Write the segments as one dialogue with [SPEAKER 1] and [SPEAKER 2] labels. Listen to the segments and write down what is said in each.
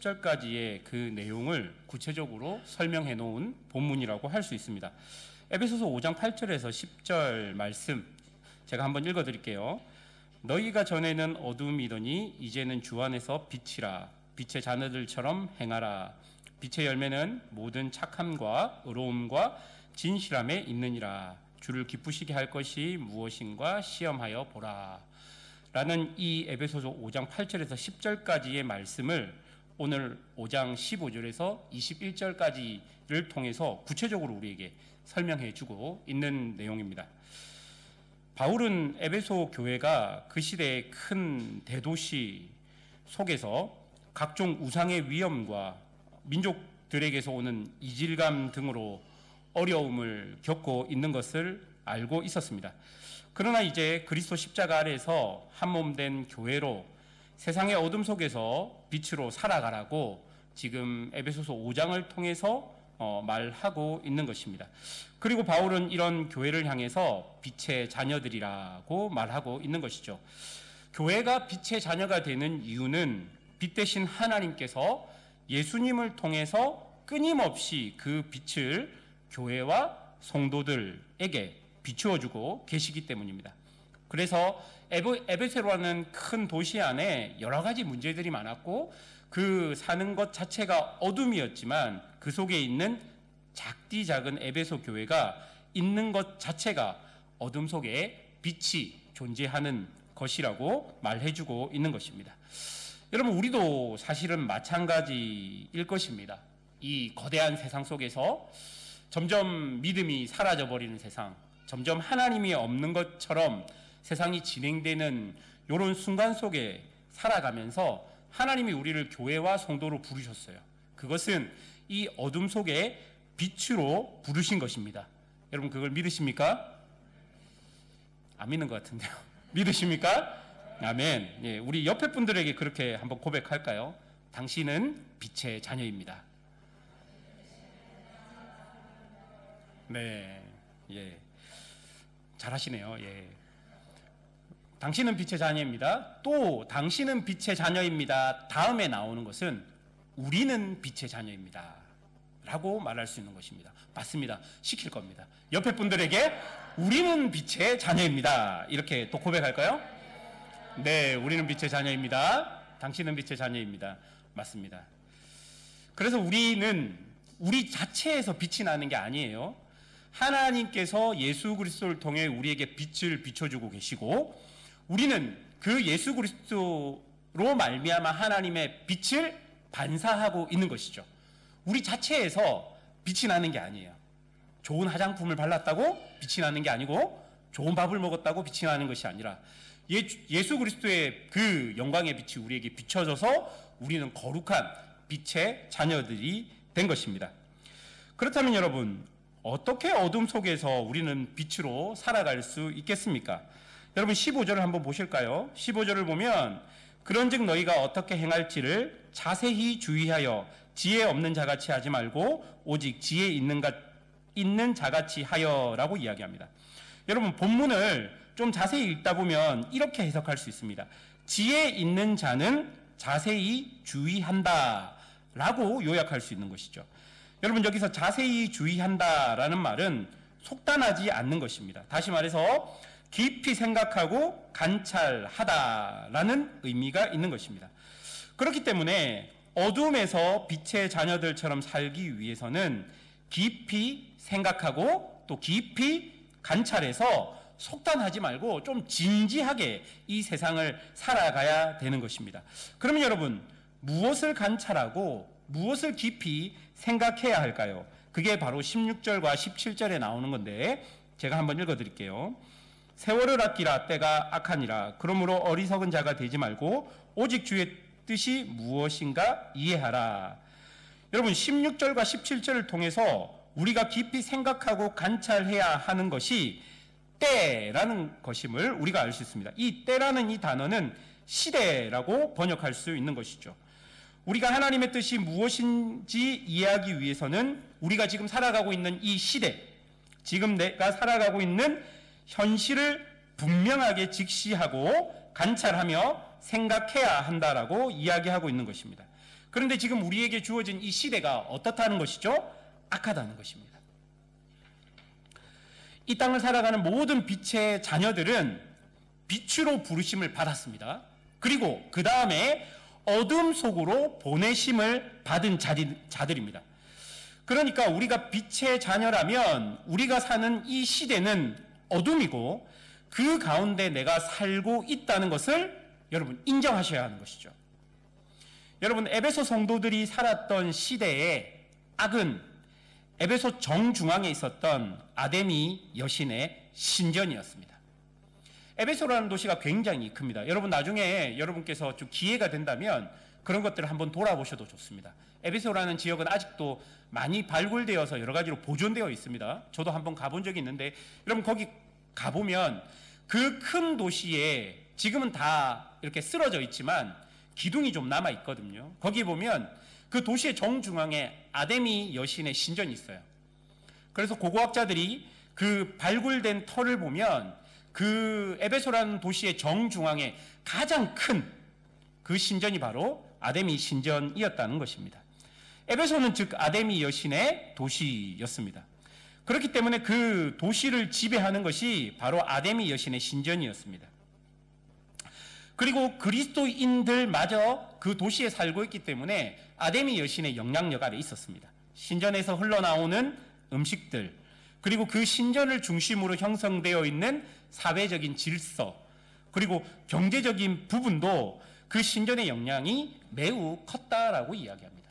[SPEAKER 1] 10절까지의 그 내용을 구체적으로 설명해 놓은 본문이라고 할 수 있습니다. 에베소서 5장 8절에서 10절 말씀 제가 한번 읽어 드릴게요. 너희가 전에는 어둠이더니 이제는 주 안에서 빛이라. 빛의 자녀들처럼 행하라. 빛의 열매는 모든 착함과 의로움과 진실함에 있느니라. 주를 기쁘시게 할 것이 무엇인가 시험하여 보라. 라는 이 에베소서 5장 8절에서 10절까지의 말씀을 오늘 5장 15절에서 21절까지를 통해서 구체적으로 우리에게 설명해 주고 있는 내용입니다. 바울은 에베소 교회가 그 시대의 큰 대도시 속에서 각종 우상의 위험과 민족들에게서 오는 이질감 등으로 어려움을 겪고 있는 것을 알고 있었습니다. 그러나 이제 그리스도 십자가 아래에서 한몸된 교회로 세상의 어둠 속에서 빛으로 살아가라고 지금 에베소서 5장을 통해서 말하고 있는 것입니다. 그리고 바울은 이런 교회를 향해서 빛의 자녀들이라고 말하고 있는 것이죠. 교회가 빛의 자녀가 되는 이유는 빛 대신 하나님께서 예수님을 통해서 끊임없이 그 빛을 교회와 성도들에게 비추어주고 계시기 때문입니다. 그래서 에베소라는 큰 도시 안에 여러 가지 문제들이 많았고 그 사는 것 자체가 어둠이었지만 그 속에 있는 작디 작은 에베소 교회가 있는 것 자체가 어둠 속에 빛이 존재하는 것이라고 말해주고 있는 것입니다. 여러분, 우리도 사실은 마찬가지일 것입니다. 이 거대한 세상 속에서 점점 믿음이 사라져버리는 세상, 점점 하나님이 없는 것처럼 세상이 진행되는 이런 순간 속에 살아가면서 하나님이 우리를 교회와 성도로 부르셨어요. 그것은 이 어둠 속에 빛으로 부르신 것입니다. 여러분, 그걸 믿으십니까? 안 믿는 것 같은데요. 믿으십니까? 아멘. 예, 우리 옆에 분들에게 그렇게 한번 고백할까요? 당신은 빛의 자녀입니다. 네, 예, 잘하시네요. 예, 당신은 빛의 자녀입니다. 또 당신은 빛의 자녀입니다. 다음에 나오는 것은 우리는 빛의 자녀입니다. 라고 말할 수 있는 것입니다. 맞습니다. 시킬 겁니다. 옆에 분들에게 우리는 빛의 자녀입니다. 이렇게 또 고백할까요? 네, 우리는 빛의 자녀입니다. 당신은 빛의 자녀입니다. 맞습니다. 그래서 우리는 우리 자체에서 빛이 나는 게 아니에요. 하나님께서 예수 그리스도를 통해 우리에게 빛을 비춰주고 계시고 우리는 그 예수 그리스도로 말미암아 하나님의 빛을 반사하고 있는 것이죠. 우리 자체에서 빛이 나는 게 아니에요. 좋은 화장품을 발랐다고 빛이 나는 게 아니고 좋은 밥을 먹었다고 빛이 나는 것이 아니라 예수 그리스도의 그 영광의 빛이 우리에게 비춰져서 우리는 거룩한 빛의 자녀들이 된 것입니다. 그렇다면 여러분, 어떻게 어둠 속에서 우리는 빛으로 살아갈 수 있겠습니까? 여러분, 15절을 한번 보실까요? 15절을 보면 그런즉 너희가 어떻게 행할지를 자세히 주의하여 지혜 없는 자같이 하지 말고 오직 지혜 있는 자같이 하여라고 이야기합니다. 여러분, 본문을 좀 자세히 읽다 보면 이렇게 해석할 수 있습니다. 지혜 있는 자는 자세히 주의한다 라고 요약할 수 있는 것이죠. 여러분, 여기서 자세히 주의한다라는 말은 속단하지 않는 것입니다. 다시 말해서 깊이 생각하고 관찰하다라는 의미가 있는 것입니다. 그렇기 때문에 어둠에서 빛의 자녀들처럼 살기 위해서는 깊이 생각하고 또 깊이 관찰해서 속단하지 말고 좀 진지하게 이 세상을 살아가야 되는 것입니다. 그러면 여러분, 무엇을 관찰하고 무엇을 깊이 생각해야 할까요? 그게 바로 16절과 17절에 나오는 건데 제가 한번 읽어드릴게요. 세월을 아끼라, 때가 악하니라. 그러므로 어리석은 자가 되지 말고 오직 주의 뜻이 무엇인가 이해하라. 여러분, 16절과 17절을 통해서 우리가 깊이 생각하고 관찰해야 하는 것이 때라는 것임을 우리가 알 수 있습니다. 이 때라는 이 단어는 시대라고 번역할 수 있는 것이죠. 우리가 하나님의 뜻이 무엇인지 이해하기 위해서는 우리가 지금 살아가고 있는 이 시대, 지금 내가 살아가고 있는 현실을 분명하게 직시하고 관찰하며 생각해야 한다라고 이야기하고 있는 것입니다. 그런데 지금 우리에게 주어진 이 시대가 어떻다는 것이죠? 악하다는 것입니다. 이 땅을 살아가는 모든 빛의 자녀들은 빛으로 부르심을 받았습니다. 그리고 그 다음에 어둠 속으로 보내심을 받은 자들입니다. 그러니까 우리가 빛의 자녀라면 우리가 사는 이 시대는 어둠이고 그 가운데 내가 살고 있다는 것을 여러분 인정하셔야 하는 것이죠. 여러분, 에베소 성도들이 살았던 시대의 악은 에베소 정중앙에 있었던 아데미 여신의 신전이었습니다. 에베소라는 도시가 굉장히 큽니다. 여러분, 나중에 여러분께서 좀 기회가 된다면 그런 것들을 한번 돌아보셔도 좋습니다. 에베소라는 지역은 아직도 많이 발굴되어서 여러 가지로 보존되어 있습니다. 저도 한번 가본 적이 있는데 여러분, 거기 가보면 그 큰 도시에 지금은 다 이렇게 쓰러져 있지만 기둥이 좀 남아 있거든요. 거기 보면 그 도시의 정중앙에 아데미 여신의 신전이 있어요. 그래서 고고학자들이 그 발굴된 터를 보면 그 에베소라는 도시의 정중앙에 가장 큰 그 신전이 바로 아데미 신전이었다는 것입니다. 에베소는 즉 아데미 여신의 도시였습니다. 그렇기 때문에 그 도시를 지배하는 것이 바로 아데미 여신의 신전이었습니다. 그리고 그리스도인들마저 그 도시에 살고 있기 때문에 아데미 여신의 영향력 아래 있었습니다. 신전에서 흘러나오는 음식들, 그리고 그 신전을 중심으로 형성되어 있는 사회적인 질서, 그리고 경제적인 부분도 그 신전의 영향이 매우 컸다라고 이야기합니다.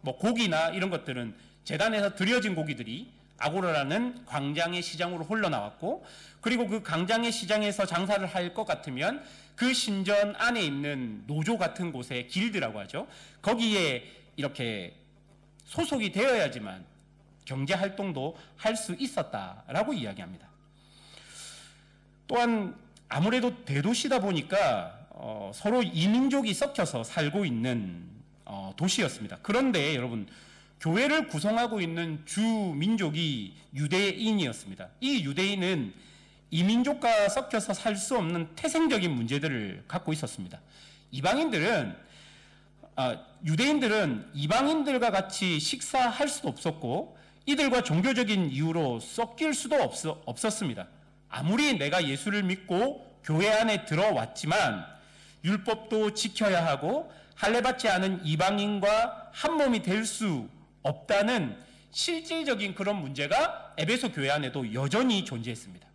[SPEAKER 1] 뭐 고기나 이런 것들은 제단에서 드려진 고기들이 아고라라는 광장의 시장으로 흘러나왔고, 그리고 그 광장의 시장에서 장사를 할 것 같으면 그 신전 안에 있는 노조 같은 곳에 길드라고 하죠. 거기에 이렇게 소속이 되어야지만 경제 활동도 할 수 있었다라고 이야기합니다. 또한 아무래도 대도시다 보니까 서로 이민족이 섞여서 살고 있는 도시였습니다. 그런데 여러분, 교회를 구성하고 있는 주 민족이 유대인이었습니다. 이 유대인은 이민족과 섞여서 살 수 없는 태생적인 문제들을 갖고 있었습니다. 유대인들은 이방인들과 같이 식사할 수도 없었고 이들과 종교적인 이유로 섞일 수도 없었습니다. 아무리 내가 예수를 믿고 교회 안에 들어왔지만 율법도 지켜야 하고 할례받지 않은 이방인과 한 몸이 될 수 없다는 실질적인 그런 문제가 에베소 교회 안에도 여전히 존재했습니다.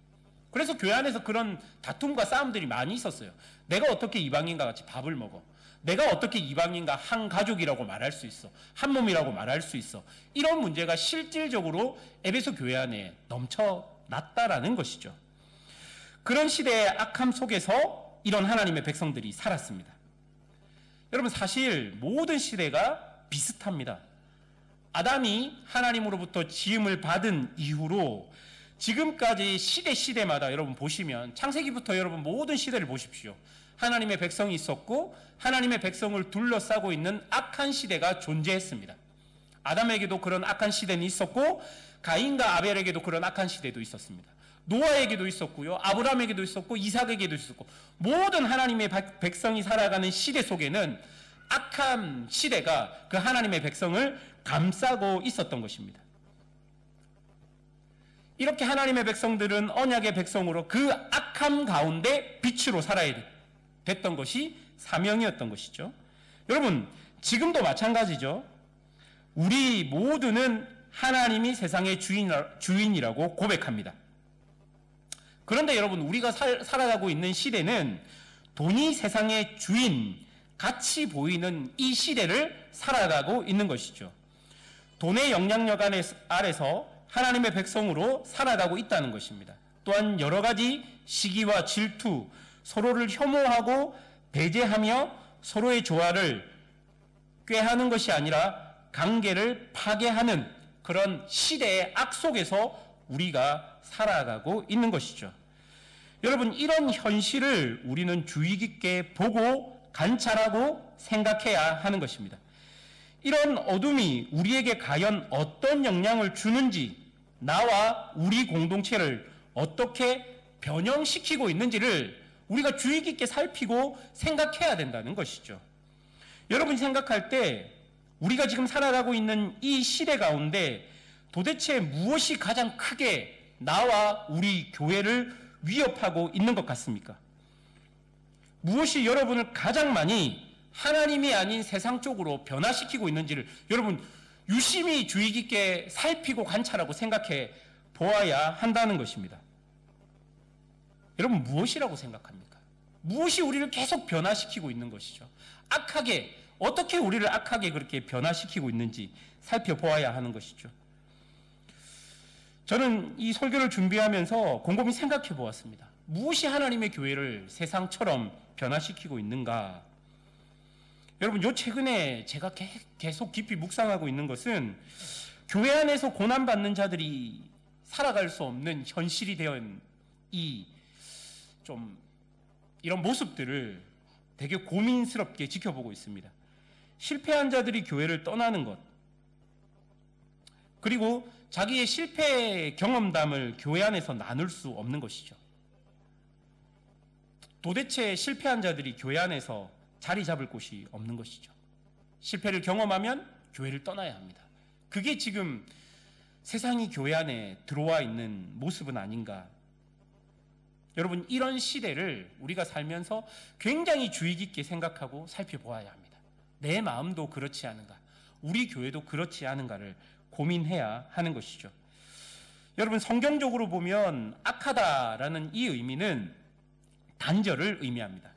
[SPEAKER 1] 그래서 교회 안에서 그런 다툼과 싸움들이 많이 있었어요. 내가 어떻게 이방인과 같이 밥을 먹어? 내가 어떻게 이방인과 한 가족이라고 말할 수 있어? 한 몸이라고 말할 수 있어? 이런 문제가 실질적으로 에베소 교회 안에 넘쳐났다라는 것이죠. 그런 시대의 악함 속에서 이런 하나님의 백성들이 살았습니다. 여러분, 사실 모든 시대가 비슷합니다. 아담이 하나님으로부터 지음을 받은 이후로 지금까지 시대마다 여러분 보시면 창세기부터 여러분 모든 시대를 보십시오. 하나님의 백성이 있었고 하나님의 백성을 둘러싸고 있는 악한 시대가 존재했습니다. 아담에게도 그런 악한 시대는 있었고 가인과 아벨에게도 그런 악한 시대도 있었습니다. 노아에게도 있었고요, 아브라함에게도 있었고 이삭에게도 있었고, 모든 하나님의 백성이 살아가는 시대 속에는 악한 시대가 그 하나님의 백성을 감싸고 있었던 것입니다. 이렇게 하나님의 백성들은 언약의 백성으로 그 악함 가운데 빛으로 살아야 됐던 것이 사명이었던 것이죠. 여러분, 지금도 마찬가지죠. 우리 모두는 하나님이 세상의 주인이라고 고백합니다. 그런데 여러분, 우리가 살아가고 있는 시대는 돈이 세상의 주인 같이 보이는 이 시대를 살아가고 있는 것이죠. 돈의 영향력 아래서 하나님의 백성으로 살아가고 있다는 것입니다. 또한 여러 가지 시기와 질투, 서로를 혐오하고 배제하며 서로의 조화를 꾀하는 것이 아니라 관계를 파괴하는 그런 시대의 악 속에서 우리가 살아가고 있는 것이죠. 여러분, 이런 현실을 우리는 주의 깊게 보고 관찰하고 생각해야 하는 것입니다. 이런 어둠이 우리에게 과연 어떤 영향을 주는지, 나와 우리 공동체를 어떻게 변형시키고 있는지를 우리가 주의 깊게 살피고 생각해야 된다는 것이죠. 여러분이 생각할 때 우리가 지금 살아가고 있는 이 시대 가운데 도대체 무엇이 가장 크게 나와 우리 교회를 위협하고 있는 것 같습니까? 무엇이 여러분을 가장 많이 하나님이 아닌 세상 쪽으로 변화시키고 있는지를 여러분 유심히 주의 깊게 살피고 관찰하고 생각해 보아야 한다는 것입니다. 여러분 무엇이라고 생각합니까? 무엇이 우리를 계속 변화시키고 있는 것이죠? 악하게, 어떻게 우리를 악하게 그렇게 변화시키고 있는지 살펴보아야 하는 것이죠. 저는 이 설교를 준비하면서 곰곰이 생각해 보았습니다. 무엇이 하나님의 교회를 세상처럼 변화시키고 있는가? 여러분, 요 최근에 제가 계속 깊이 묵상하고 있는 것은 교회 안에서 고난받는 자들이 살아갈 수 없는 현실이 되어 이런 모습들을 되게 고민스럽게 지켜보고 있습니다. 실패한 자들이 교회를 떠나는 것, 그리고 자기의 실패 경험담을 교회 안에서 나눌 수 없는 것이죠. 도대체 실패한 자들이 교회 안에서 자리 잡을 곳이 없는 것이죠. 실패를 경험하면 교회를 떠나야 합니다. 그게 지금 세상이 교회 안에 들어와 있는 모습은 아닌가. 여러분, 이런 시대를 우리가 살면서 굉장히 주의 깊게 생각하고 살펴보아야 합니다. 내 마음도 그렇지 않은가, 우리 교회도 그렇지 않은가를 고민해야 하는 것이죠. 여러분, 성경적으로 보면 악하다라는 이 의미는 단절을 의미합니다.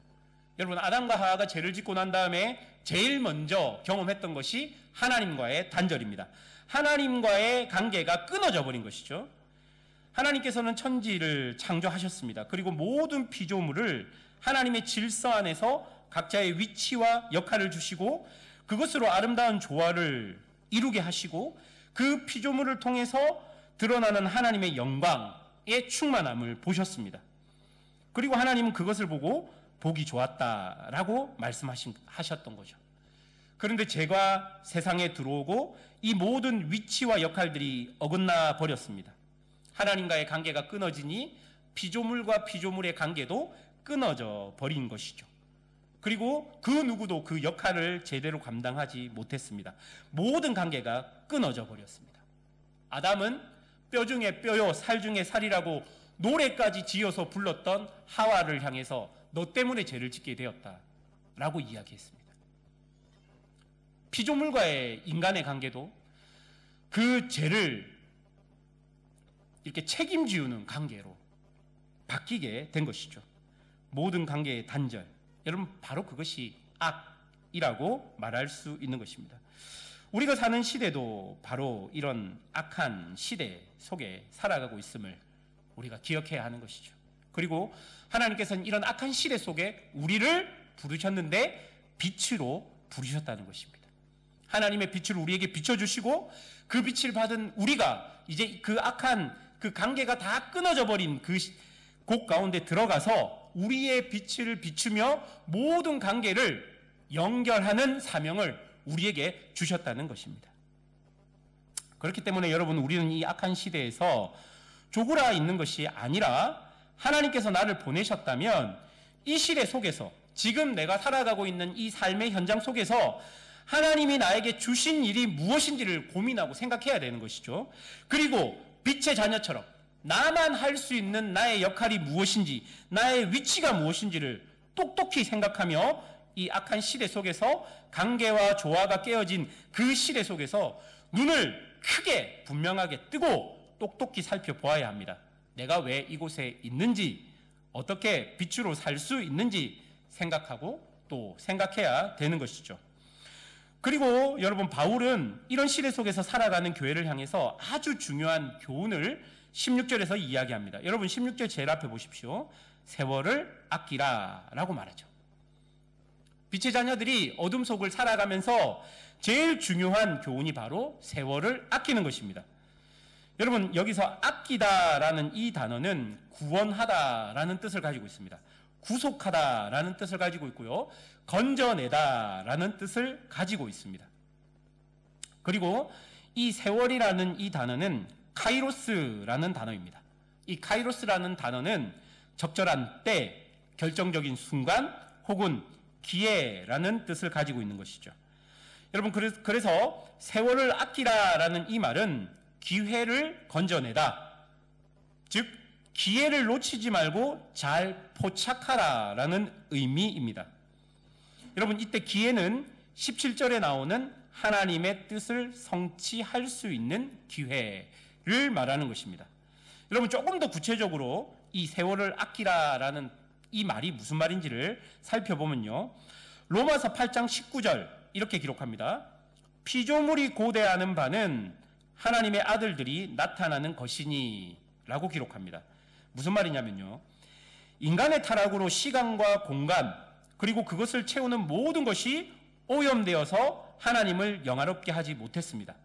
[SPEAKER 1] 여러분, 아담과 하와가 죄를 짓고 난 다음에 제일 먼저 경험했던 것이 하나님과의 단절입니다. 하나님과의 관계가 끊어져 버린 것이죠. 하나님께서는 천지를 창조하셨습니다. 그리고 모든 피조물을 하나님의 질서 안에서 각자의 위치와 역할을 주시고 그것으로 아름다운 조화를 이루게 하시고 그 피조물을 통해서 드러나는 하나님의 영광의 충만함을 보셨습니다. 그리고 하나님은 그것을 보고 보기 좋았다라고 말씀하셨던 거죠. 그런데 죄가 세상에 들어오고 이 모든 위치와 역할들이 어긋나 버렸습니다. 하나님과의 관계가 끊어지니 피조물과 피조물의 관계도 끊어져 버린 것이죠. 그리고 그 누구도 그 역할을 제대로 감당하지 못했습니다. 모든 관계가 끊어져 버렸습니다. 아담은 뼈 중에 뼈요 살 중에 살이라고 노래까지 지어서 불렀던 하와를 향해서 너 때문에 죄를 짓게 되었다라고 이야기했습니다. 피조물과의 인간의 관계도 그 죄를 이렇게 책임지우는 관계로 바뀌게 된 것이죠. 모든 관계의 단절. 여러분, 바로 그것이 악이라고 말할 수 있는 것입니다. 우리가 사는 시대도 바로 이런 악한 시대 속에 살아가고 있음을 우리가 기억해야 하는 것이죠. 그리고 하나님께서는 이런 악한 시대 속에 우리를 부르셨는데 빛으로 부르셨다는 것입니다. 하나님의 빛을 우리에게 비춰주시고 그 빛을 받은 우리가 이제 그 악한 그 관계가 다 끊어져 버린 그 곳 가운데 들어가서 우리의 빛을 비추며 모든 관계를 연결하는 사명을 우리에게 주셨다는 것입니다. 그렇기 때문에 여러분, 우리는 이 악한 시대에서 조그라 있는 것이 아니라 하나님께서 나를 보내셨다면 이 시대 속에서 지금 내가 살아가고 있는 이 삶의 현장 속에서 하나님이 나에게 주신 일이 무엇인지를 고민하고 생각해야 되는 것이죠. 그리고 빛의 자녀처럼 나만 할 수 있는 나의 역할이 무엇인지, 나의 위치가 무엇인지를 똑똑히 생각하며 이 악한 시대 속에서 관계와 조화가 깨어진 그 시대 속에서 눈을 크게 분명하게 뜨고 똑똑히 살펴보아야 합니다. 내가 왜 이곳에 있는지, 어떻게 빛으로 살 수 있는지 생각하고 또 생각해야 되는 것이죠. 그리고 여러분, 바울은 이런 시대 속에서 살아가는 교회를 향해서 아주 중요한 교훈을 16절에서 이야기합니다. 여러분, 16절 제일 앞에 보십시오. 세월을 아끼라 라고 말하죠. 빛의 자녀들이 어둠 속을 살아가면서 제일 중요한 교훈이 바로 세월을 아끼는 것입니다. 여러분, 여기서 아끼다라는 이 단어는 구원하다라는 뜻을 가지고 있습니다. 구속하다라는 뜻을 가지고 있고요. 건져내다라는 뜻을 가지고 있습니다. 그리고 이 세월이라는 이 단어는 카이로스라는 단어입니다. 이 카이로스라는 단어는 적절한 때, 결정적인 순간 혹은 기회라는 뜻을 가지고 있는 것이죠. 여러분, 그래서 세월을 아끼라라는 이 말은 기회를 건져내다, 즉 기회를 놓치지 말고 잘 포착하라라는 의미입니다. 여러분, 이때 기회는 17절에 나오는 하나님의 뜻을 성취할 수 있는 기회를 말하는 것입니다. 여러분, 조금 더 구체적으로 이 세월을 아끼라라는 이 말이 무슨 말인지를 살펴보면요, 로마서 8장 19절 이렇게 기록합니다. 피조물이 고대하는 바는 하나님의 아들들이 나타나는 것이니 라고 기록합니다. 무슨 말이냐면요, 인간의 타락으로 시간과 공간 그리고 그것을 채우는 모든 것이 오염되어서 하나님을 영화롭게 하지 못했습니다.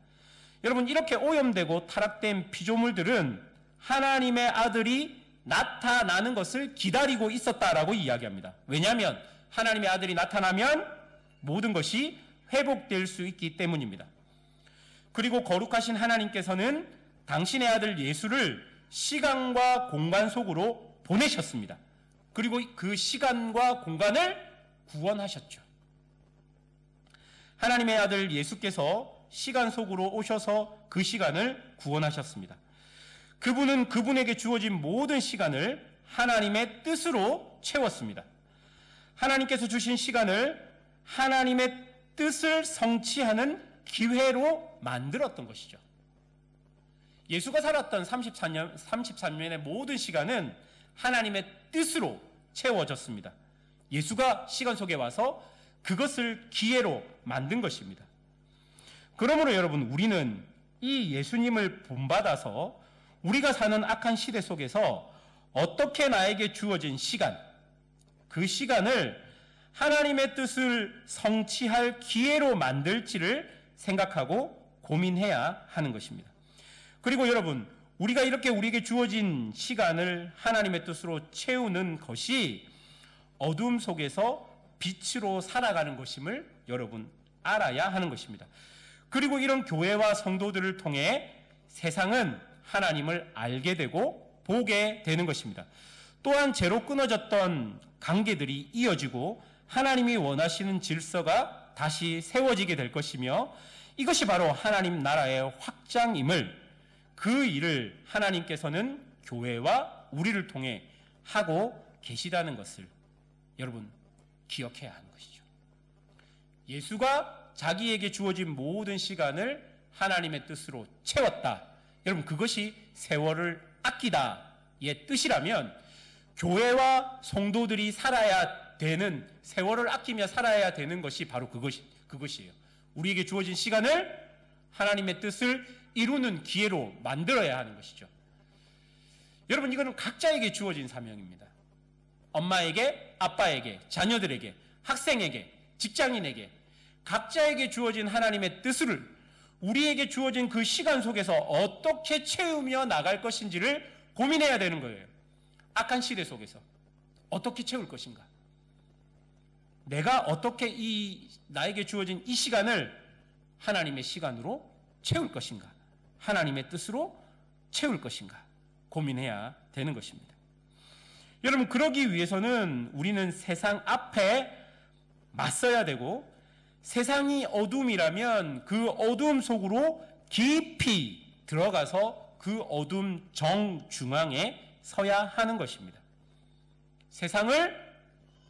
[SPEAKER 1] 여러분, 이렇게 오염되고 타락된 피조물들은 하나님의 아들이 나타나는 것을 기다리고 있었다라고 이야기합니다. 왜냐하면 하나님의 아들이 나타나면 모든 것이 회복될 수 있기 때문입니다. 그리고 거룩하신 하나님께서는 당신의 아들 예수를 시간과 공간 속으로 보내셨습니다. 그리고 그 시간과 공간을 구원하셨죠. 하나님의 아들 예수께서 시간 속으로 오셔서 그 시간을 구원하셨습니다. 그분은 그분에게 주어진 모든 시간을 하나님의 뜻으로 채웠습니다. 하나님께서 주신 시간을 하나님의 뜻을 성취하는 기회로 만들었던 것이죠. 예수가 살았던 33년의 모든 시간은 하나님의 뜻으로 채워졌습니다. 예수가 시간 속에 와서 그것을 기회로 만든 것입니다. 그러므로 여러분, 우리는 이 예수님을 본받아서 우리가 사는 악한 시대 속에서 어떻게 나에게 주어진 시간, 그 시간을 하나님의 뜻을 성취할 기회로 만들지를 생각하고 고민해야 하는 것입니다. 그리고 여러분, 우리가 이렇게 우리에게 주어진 시간을 하나님의 뜻으로 채우는 것이 어둠 속에서 빛으로 살아가는 것임을 여러분 알아야 하는 것입니다. 그리고 이런 교회와 성도들을 통해 세상은 하나님을 알게 되고 보게 되는 것입니다. 또한 죄로 끊어졌던 관계들이 이어지고 하나님이 원하시는 질서가 다시 세워지게 될 것이며, 이것이 바로 하나님 나라의 확장임을, 그 일을 하나님께서는 교회와 우리를 통해 하고 계시다는 것을 여러분 기억해야 하는 것이죠. 예수가 자기에게 주어진 모든 시간을 하나님의 뜻으로 채웠다. 여러분, 그것이 세월을 아끼다의 뜻이라면 교회와 성도들이 살아야 되는, 세월을 아끼며 살아야 되는 것이 바로 그것이에요. 우리에게 주어진 시간을 하나님의 뜻을 이루는 기회로 만들어야 하는 것이죠. 여러분, 이거는 각자에게 주어진 사명입니다. 엄마에게, 아빠에게, 자녀들에게, 학생에게, 직장인에게, 각자에게 주어진 하나님의 뜻을 우리에게 주어진 그 시간 속에서 어떻게 채우며 나갈 것인지를 고민해야 되는 거예요. 악한 시대 속에서 어떻게 채울 것인가? 내가 어떻게 나에게 주어진 이 시간을 하나님의 시간으로 채울 것인가? 하나님의 뜻으로 채울 것인가? 고민해야 되는 것입니다. 여러분, 그러기 위해서는 우리는 세상 앞에 맞서야 되고, 세상이 어둠이라면 그 어둠 속으로 깊이 들어가서 그 어둠 정중앙에 서야 하는 것입니다. 세상을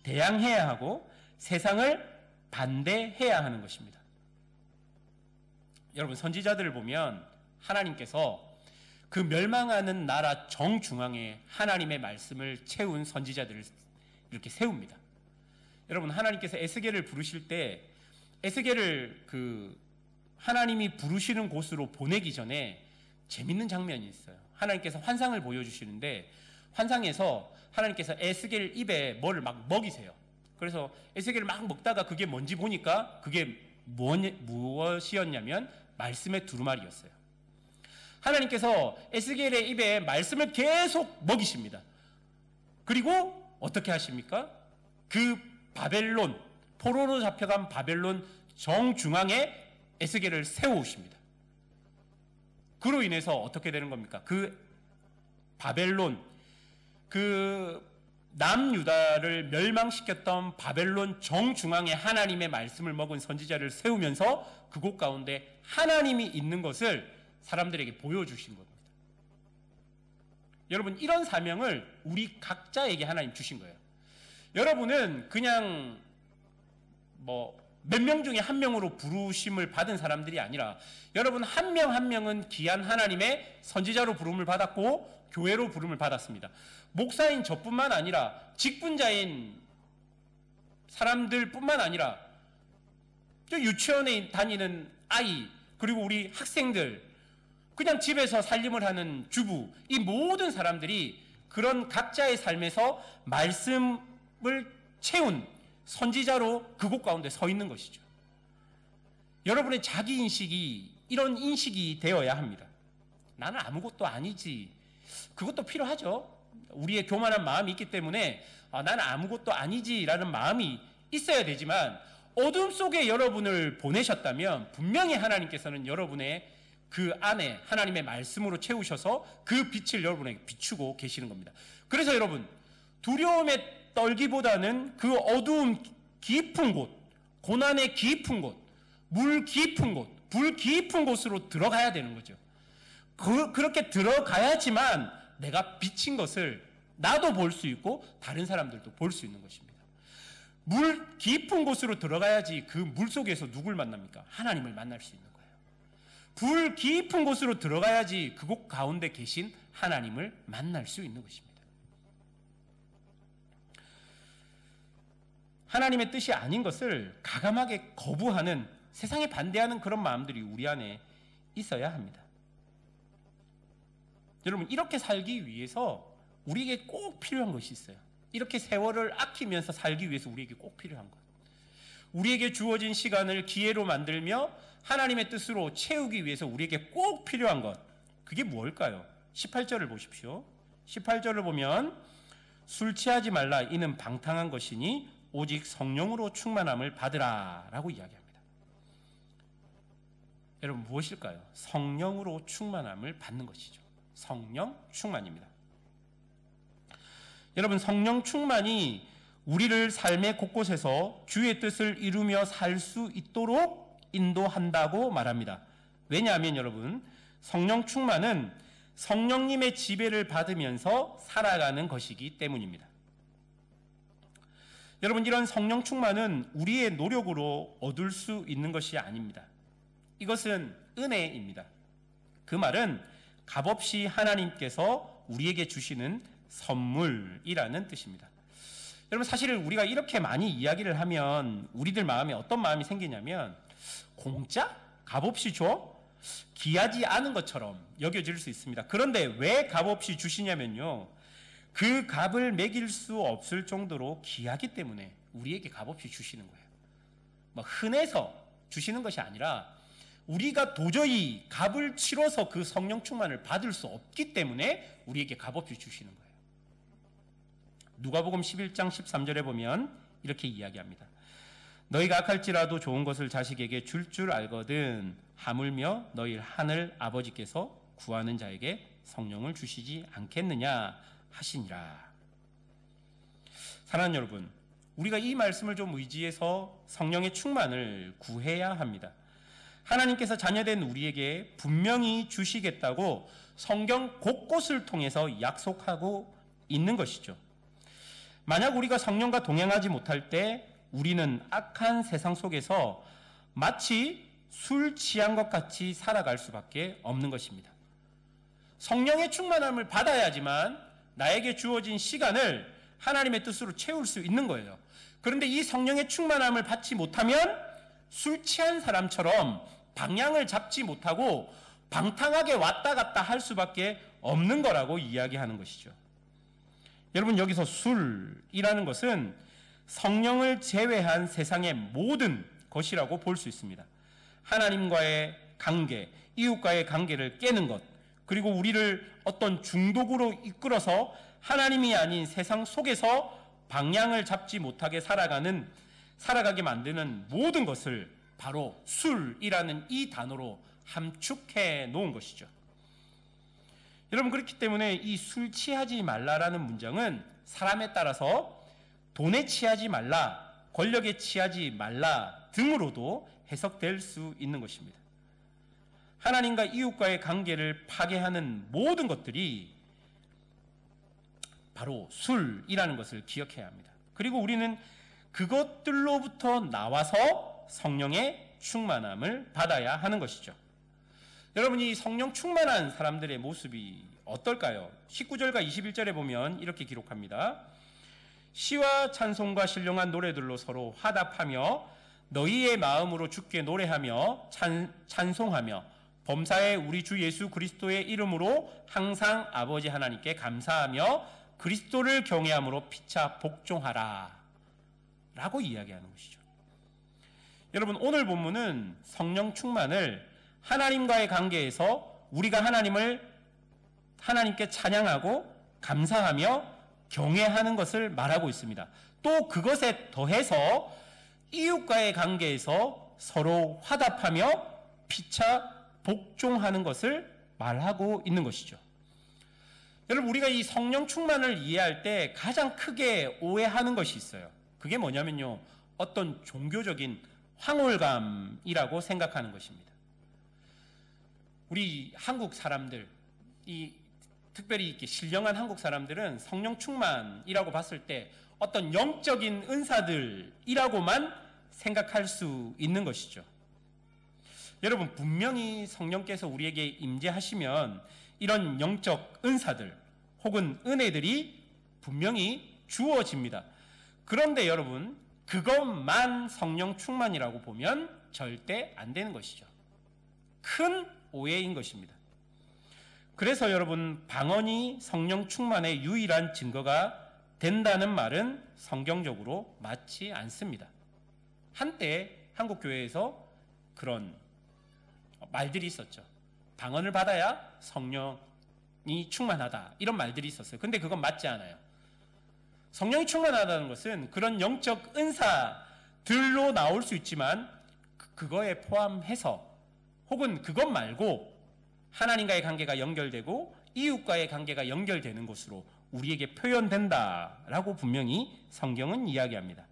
[SPEAKER 1] 대항해야 하고 세상을 반대해야 하는 것입니다. 여러분, 선지자들을 보면 하나님께서 그 멸망하는 나라 정중앙에 하나님의 말씀을 채운 선지자들을 이렇게 세웁니다. 여러분, 하나님께서 에스겔을 부르실 때 에스겔을 하나님이 부르시는 곳으로 보내기 전에 재밌는 장면이 있어요. 하나님께서 환상을 보여주시는데 환상에서 하나님께서 에스겔 입에 뭐를 막 먹이세요. 그래서 에스겔을 막 먹다가 그게 뭔지 보니까 그게 무엇이었냐면 말씀의 두루마리였어요. 하나님께서 에스겔의 입에 말씀을 계속 먹이십니다. 그리고 어떻게 하십니까? 그 바벨론, 포로로 잡혀간 바벨론 정중앙에 에스겔을 세우십니다. 그로 인해서 어떻게 되는 겁니까? 그 바벨론, 그 남유다를 멸망시켰던 바벨론 정중앙에 하나님의 말씀을 먹은 선지자를 세우면서 그곳 가운데 하나님이 있는 것을 사람들에게 보여주신 겁니다. 여러분, 이런 사명을 우리 각자에게 하나님 주신 거예요. 여러분은 그냥 몇 명 중에 한 명으로 부르심을 받은 사람들이 아니라 여러분 한 명 한 명은 귀한 하나님의 선지자로 부름을 받았고 교회로 부름을 받았습니다. 목사인 저뿐만 아니라 직분자인 사람들 뿐만 아니라 유치원에 다니는 아이, 그리고 우리 학생들, 그냥 집에서 살림을 하는 주부, 이 모든 사람들이 그런 각자의 삶에서 말씀을 채운 선지자로 그곳 가운데 서 있는 것이죠. 여러분의 자기 인식이 이런 인식이 되어야 합니다. 나는 아무것도 아니지. 그것도 필요하죠. 우리의 교만한 마음이 있기 때문에 나는 아무것도 아니지라는 마음이 있어야 되지만 어둠 속에 여러분을 보내셨다면 분명히 하나님께서는 여러분의 그 안에 하나님의 말씀으로 채우셔서 그 빛을 여러분에게 비추고 계시는 겁니다. 그래서 여러분, 두려움에 떨기보다는 그 어두움 깊은 곳, 고난의 깊은 곳, 물 깊은 곳, 불 깊은 곳으로 들어가야 되는 거죠. 그렇게 들어가야지만 내가 비친 것을 나도 볼 수 있고 다른 사람들도 볼 수 있는 것입니다. 물 깊은 곳으로 들어가야지 그 물 속에서 누굴 만납니까? 하나님을 만날 수 있는 거예요. 불 깊은 곳으로 들어가야지 그곳 가운데 계신 하나님을 만날 수 있는 것입니다. 하나님의 뜻이 아닌 것을 가감하게 거부하는, 세상에 반대하는 그런 마음들이 우리 안에 있어야 합니다. 여러분, 이렇게 살기 위해서 우리에게 꼭 필요한 것이 있어요. 이렇게 세월을 아끼면서 살기 위해서 우리에게 꼭 필요한 것, 우리에게 주어진 시간을 기회로 만들며 하나님의 뜻으로 채우기 위해서 우리에게 꼭 필요한 것, 그게 무엇일까요? 18절을 보십시오. 18절을 보면 술 취하지 말라, 이는 방탕한 것이니 오직 성령으로 충만함을 받으라 라고 이야기합니다. 여러분, 무엇일까요? 성령으로 충만함을 받는 것이죠. 성령 충만입니다. 여러분, 성령 충만이 우리를 삶의 곳곳에서 주의 뜻을 이루며 살 수 있도록 인도한다고 말합니다. 왜냐하면 여러분, 성령 충만은 성령님의 지배를 받으면서 살아가는 것이기 때문입니다. 여러분, 이런 성령 충만은 우리의 노력으로 얻을 수 있는 것이 아닙니다. 이것은 은혜입니다. 그 말은 값없이 하나님께서 우리에게 주시는 선물이라는 뜻입니다. 여러분, 사실 우리가 이렇게 많이 이야기를 하면 우리들 마음에 어떤 마음이 생기냐면, 공짜? 값없이 줘? 귀하지 않은 것처럼 여겨질 수 있습니다. 그런데 왜 값없이 주시냐면요, 그 값을 매길 수 없을 정도로 귀하기 때문에 우리에게 값없이 주시는 거예요. 흔해서 주시는 것이 아니라 우리가 도저히 값을 치러서 그 성령 충만을 받을 수 없기 때문에 우리에게 값없이 주시는 거예요. 누가복음 11장 13절에 보면 이렇게 이야기합니다. 너희가 악할지라도 좋은 것을 자식에게 줄 알거든 하물며 너희 하늘 아버지께서 구하는 자에게 성령을 주시지 않겠느냐 하시니라. 사랑하는 여러분, 우리가 이 말씀을 좀 의지해서 성령의 충만을 구해야 합니다. 하나님께서 자녀된 우리에게 분명히 주시겠다고 성경 곳곳을 통해서 약속하고 있는 것이죠. 만약 우리가 성령과 동행하지 못할 때 우리는 악한 세상 속에서 마치 술 취한 것 같이 살아갈 수밖에 없는 것입니다. 성령의 충만함을 받아야지만 나에게 주어진 시간을 하나님의 뜻으로 채울 수 있는 거예요. 그런데 이 성령의 충만함을 받지 못하면 술 취한 사람처럼 방향을 잡지 못하고 방탕하게 왔다 갔다 할 수밖에 없는 거라고 이야기하는 것이죠. 여러분, 여기서 술이라는 것은 성령을 제외한 세상의 모든 것이라고 볼 수 있습니다. 하나님과의 관계, 이웃과의 관계를 깨는 것, 그리고 우리를 어떤 중독으로 이끌어서 하나님이 아닌 세상 속에서 방향을 잡지 못하게 살아가게 만드는 모든 것을 바로 술이라는 이 단어로 함축해 놓은 것이죠. 여러분, 그렇기 때문에 이 술 취하지 말라라는 문장은 사람에 따라서 돈에 취하지 말라, 권력에 취하지 말라 등으로도 해석될 수 있는 것입니다. 하나님과 이웃과의 관계를 파괴하는 모든 것들이 바로 술이라는 것을 기억해야 합니다. 그리고 우리는 그것들로부터 나와서 성령의 충만함을 받아야 하는 것이죠. 여러분이 성령 충만한 사람들의 모습이 어떨까요? 19절과 21절에 보면 이렇게 기록합니다. 시와 찬송과 신령한 노래들로 서로 화답하며 너희의 마음으로 주께 노래하며 찬송하며 범사에 우리 주 예수 그리스도의 이름으로 항상 아버지 하나님께 감사하며 그리스도를 경외함으로 피차 복종하라 라고 이야기하는 것이죠. 여러분, 오늘 본문은 성령 충만을 하나님과의 관계에서 우리가 하나님께 찬양하고 감사하며 경외하는 것을 말하고 있습니다. 또 그것에 더해서 이웃과의 관계에서 서로 화답하며 피차 복종하는 것을 말하고 있는 것이죠. 여러분, 우리가 이 성령 충만을 이해할 때 가장 크게 오해하는 것이 있어요. 그게 뭐냐면요, 어떤 종교적인 황홀감이라고 생각하는 것입니다. 우리 한국 사람들, 특별히 이렇게 신령한 한국 사람들은 성령 충만이라고 봤을 때 어떤 영적인 은사들이라고만 생각할 수 있는 것이죠. 여러분, 분명히 성령께서 우리에게 임재하시면 이런 영적 은사들 혹은 은혜들이 분명히 주어집니다. 그런데 여러분, 그것만 성령 충만이라고 보면 절대 안 되는 것이죠. 큰 오해인 것입니다. 그래서 여러분, 방언이 성령 충만의 유일한 증거가 된다는 말은 성경적으로 맞지 않습니다. 한때 한국 교회에서 그런 말들이 있었죠. 방언을 받아야 성령이 충만하다, 이런 말들이 있었어요. 근데 그건 맞지 않아요. 성령이 충만하다는 것은 그런 영적 은사들로 나올 수 있지만 그거에 포함해서 혹은 그것 말고 하나님과의 관계가 연결되고 이웃과의 관계가 연결되는 것으로 우리에게 표현된다라고 분명히 성경은 이야기합니다.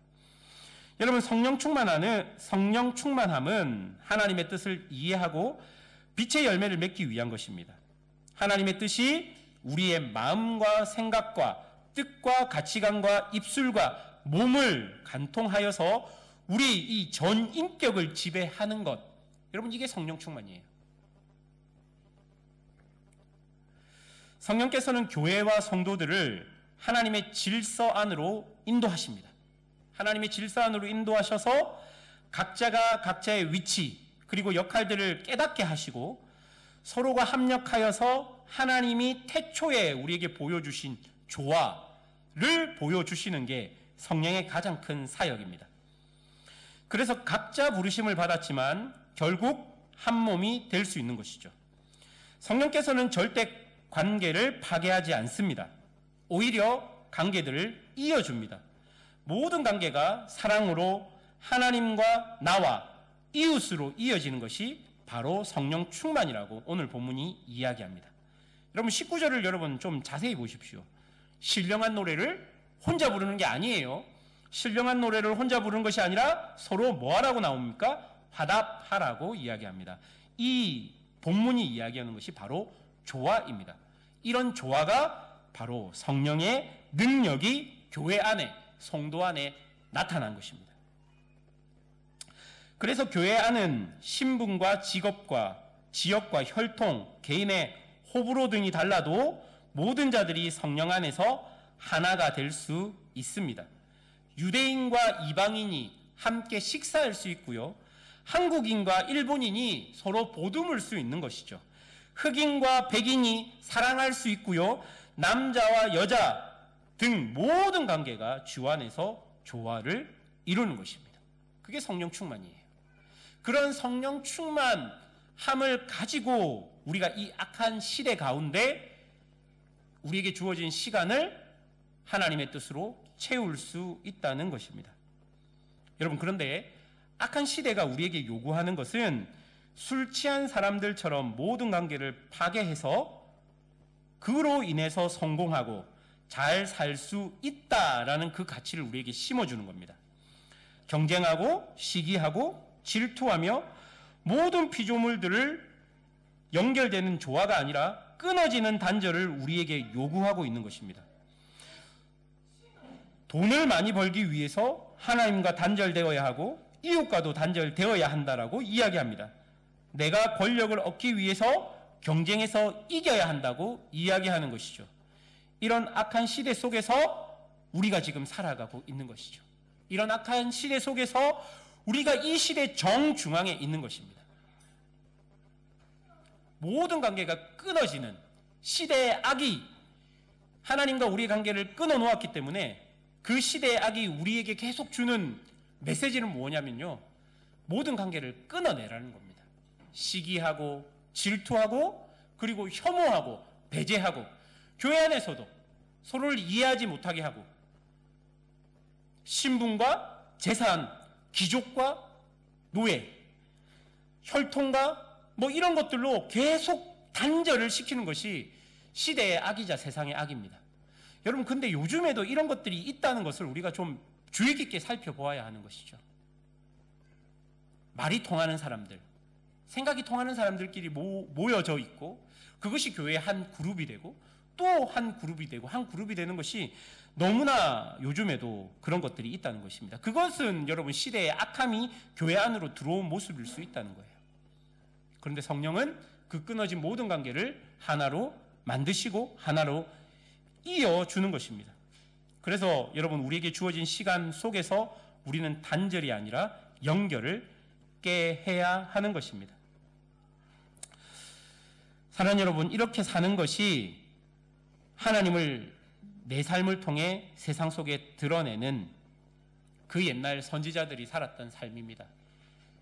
[SPEAKER 1] 여러분, 성령 충만함은 하나님의 뜻을 이해하고 빛의 열매를 맺기 위한 것입니다. 하나님의 뜻이 우리의 마음과 생각과 뜻과 가치관과 입술과 몸을 관통하여서 우리 이 전 인격을 지배하는 것, 여러분, 이게 성령 충만이에요. 성령께서는 교회와 성도들을 하나님의 질서 안으로 인도하십니다. 하나님의 질서 안으로 인도하셔서 각자가 각자의 위치 그리고 역할들을 깨닫게 하시고 서로가 합력하여서 하나님이 태초에 우리에게 보여주신 조화를 보여주시는 게 성령의 가장 큰 사역입니다. 그래서 각자 부르심을 받았지만 결국 한 몸이 될 수 있는 것이죠. 성령께서는 절대 관계를 파괴하지 않습니다. 오히려 관계들을 이어줍니다. 모든 관계가 사랑으로 하나님과 나와 이웃으로 이어지는 것이 바로 성령 충만이라고 오늘 본문이 이야기합니다. 여러분, 19절을 여러분 좀 자세히 보십시오. 신령한 노래를 혼자 부르는 게 아니에요. 신령한 노래를 혼자 부르는 것이 아니라 서로 뭐하라고 나옵니까? 화답하라고 이야기합니다. 이 본문이 이야기하는 것이 바로 조화입니다. 이런 조화가 바로 성령의 능력이 교회 안에, 성도 안에 나타난 것입니다. 그래서 교회 안은 신분과 직업과 지역과 혈통, 개인의 호불호 등이 달라도 모든 자들이 성령 안에서 하나가 될 수 있습니다. 유대인과 이방인이 함께 식사할 수 있고요. 한국인과 일본인이 서로 보듬을 수 있는 것이죠. 흑인과 백인이 사랑할 수 있고요. 남자와 여자 등 모든 관계가 주 안에서 조화를 이루는 것입니다. 그게 성령 충만이에요. 그런 성령 충만함을 가지고 우리가 이 악한 시대 가운데 우리에게 주어진 시간을 하나님의 뜻으로 채울 수 있다는 것입니다. 여러분, 그런데 악한 시대가 우리에게 요구하는 것은 술 취한 사람들처럼 모든 관계를 파괴해서 그로 인해서 성공하고 잘 살 수 있다라는 그 가치를 우리에게 심어주는 겁니다. 경쟁하고 시기하고 질투하며 모든 피조물들을 연결되는 조화가 아니라 끊어지는 단절을 우리에게 요구하고 있는 것입니다. 돈을 많이 벌기 위해서 하나님과 단절되어야 하고 이웃과도 단절되어야 한다라고 이야기합니다. 내가 권력을 얻기 위해서 경쟁해서 이겨야 한다고 이야기하는 것이죠. 이런 악한 시대 속에서 우리가 지금 살아가고 있는 것이죠. 이런 악한 시대 속에서 우리가 이 시대 정중앙에 있는 것입니다. 모든 관계가 끊어지는 시대의 악이 하나님과 우리의 관계를 끊어놓았기 때문에 그 시대의 악이 우리에게 계속 주는 메시지는 뭐냐면요, 모든 관계를 끊어내라는 겁니다. 시기하고 질투하고 그리고 혐오하고 배제하고 교회 안에서도 서로를 이해하지 못하게 하고 신분과 재산, 귀족과 노예, 혈통과 뭐 이런 것들로 계속 단절을 시키는 것이 시대의 악이자 세상의 악입니다. 여러분, 근데 요즘에도 이런 것들이 있다는 것을 우리가 좀 주의 깊게 살펴보아야 하는 것이죠. 말이 통하는 사람들, 생각이 통하는 사람들끼리 모여져 있고 그것이 교회의 한 그룹이 되고 또 한 그룹이 되고 한 그룹이 되는 것이 너무나 요즘에도 그런 것들이 있다는 것입니다. 그것은 여러분 시대의 악함이 교회 안으로 들어온 모습일 수 있다는 거예요. 그런데 성령은 그 끊어진 모든 관계를 하나로 만드시고 하나로 이어주는 것입니다. 그래서 여러분, 우리에게 주어진 시간 속에서 우리는 단절이 아니라 연결을 깨해야 하는 것입니다. 사랑하는 여러분, 이렇게 사는 것이 하나님을 내 삶을 통해 세상 속에 드러내는 그 옛날 선지자들이 살았던 삶입니다.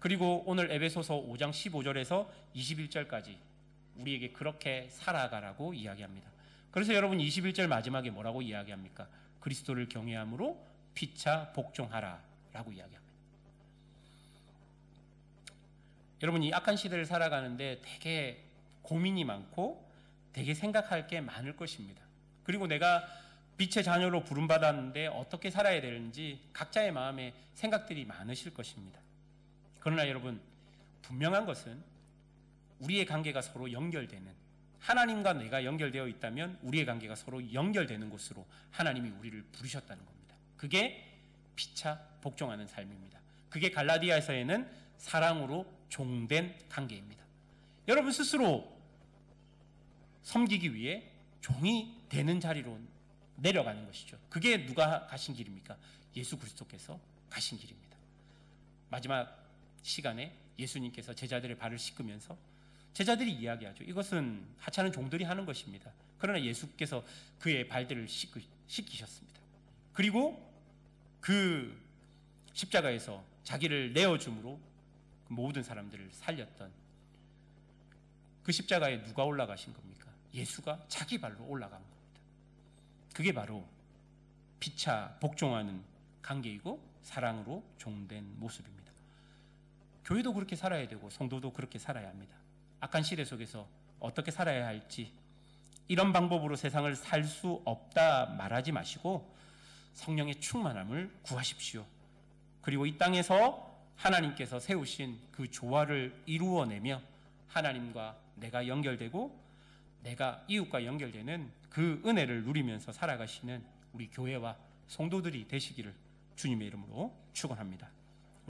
[SPEAKER 1] 그리고 오늘 에베소서 5장 15절에서 21절까지 우리에게 그렇게 살아가라고 이야기합니다. 그래서 여러분 21절 마지막에 뭐라고 이야기합니까? 그리스도를 경외함으로 피차 복종하라 라고 이야기합니다. 여러분, 이 악한 시대를 살아가는데 되게 고민이 많고 되게 생각할 게 많을 것입니다. 그리고 내가 빛의 자녀로 부름받았는데 어떻게 살아야 되는지 각자의 마음에 생각들이 많으실 것입니다. 그러나 여러분, 분명한 것은 우리의 관계가 서로 연결되는, 하나님과 내가 연결되어 있다면 우리의 관계가 서로 연결되는 곳으로 하나님이 우리를 부르셨다는 겁니다. 그게 피차 복종하는 삶입니다. 그게 갈라디아서에는 사랑으로 종된 관계입니다. 여러분 스스로 섬기기 위해 종이 되는 자리로 내려가는 것이죠. 그게 누가 가신 길입니까? 예수 그리스도께서 가신 길입니다. 마지막 시간에 예수님께서 제자들의 발을 씻으면서 제자들이 이야기하죠. 이것은 하찮은 종들이 하는 것입니다. 그러나 예수께서 그의 발들을 씻기셨습니다. 그리고 그 십자가에서 자기를 내어줌으로 모든 사람들을 살렸던 그 십자가에 누가 올라가신 겁니까? 예수가 자기 발로 올라간 겁니다. 그게 바로 피차 복종하는 관계이고 사랑으로 종된 모습입니다. 교회도 그렇게 살아야 되고 성도도 그렇게 살아야 합니다. 악한 시대 속에서 어떻게 살아야 할지, 이런 방법으로 세상을 살 수 없다 말하지 마시고 성령의 충만함을 구하십시오. 그리고 이 땅에서 하나님께서 세우신 그 조화를 이루어내며 하나님과 내가 연결되고 내가 이웃과 연결되는 그 은혜를 누리면서 살아가시는 우리 교회와 성도들이 되시기를 주님의 이름으로 축원합니다.